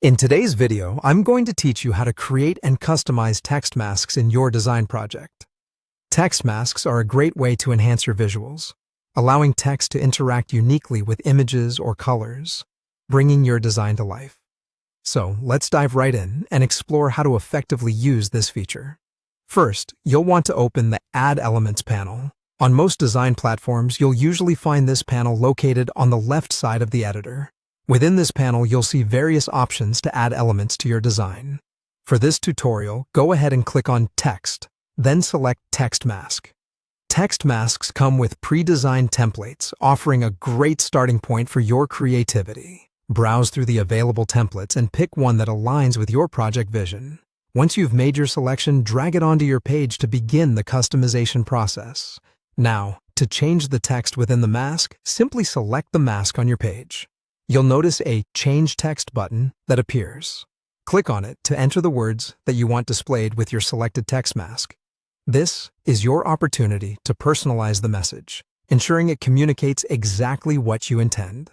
In today's video, I'm going to teach you how to create and customize text masks in your design project. Text masks are a great way to enhance your visuals, allowing text to interact uniquely with images or colors, bringing your design to life. So let's dive right in and explore how to effectively use this feature. First, you'll want to open the Add Elements panel. On most design platforms, you'll usually find this panel located on the left side of the editor. Within this panel, you'll see various options to add elements to your design. For this tutorial, go ahead and click on Text, then select Text Mask. Text masks come with pre-designed templates, offering a great starting point for your creativity. Browse through the available templates and pick one that aligns with your project vision. Once you've made your selection, drag it onto your page to begin the customization process. Now, to change the text within the mask, simply select the mask on your page. You'll notice a Change Text button that appears. Click on it to enter the words that you want displayed with your selected text mask. This is your opportunity to personalize the message, ensuring it communicates exactly what you intend.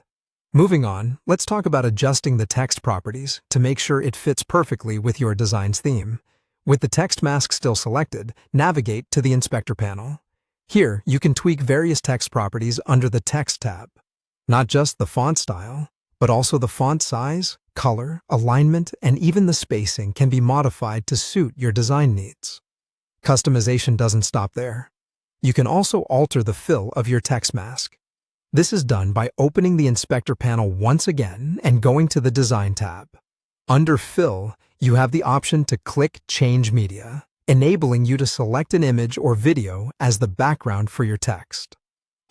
Moving on, let's talk about adjusting the text properties to make sure it fits perfectly with your design's theme. With the text mask still selected, navigate to the Inspector panel. Here, you can tweak various text properties under the Text tab. Not just the font style, but also the font size, color, alignment, and even the spacing can be modified to suit your design needs. Customization doesn't stop there. You can also alter the fill of your text mask. This is done by opening the Inspector panel once again and going to the Design tab. Under Fill, you have the option to click Change Media, enabling you to select an image or video as the background for your text.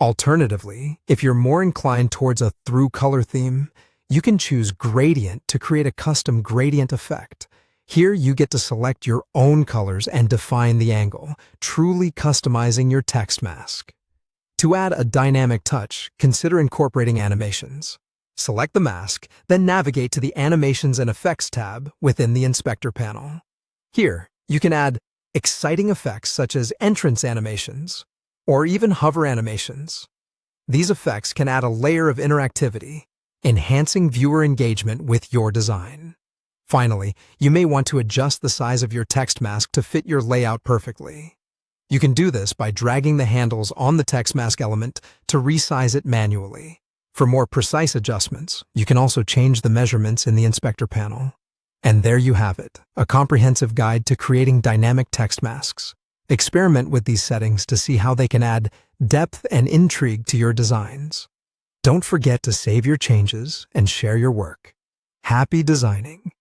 Alternatively, if you're more inclined towards a through color theme, you can choose Gradient to create a custom gradient effect. Here you get to select your own colors and define the angle, truly customizing your text mask. To add a dynamic touch, consider incorporating animations. Select the mask, then navigate to the Animations and Effects tab within the Inspector panel. Here, you can add exciting effects such as entrance animations, or even hover animations. These effects can add a layer of interactivity, enhancing viewer engagement with your design. Finally, you may want to adjust the size of your text mask to fit your layout perfectly. You can do this by dragging the handles on the text mask element to resize it manually. For more precise adjustments, you can also change the measurements in the Inspector panel. And there you have it, a comprehensive guide to creating dynamic text masks. Experiment with these settings to see how they can add depth and intrigue to your designs. Don't forget to save your changes and share your work. Happy designing!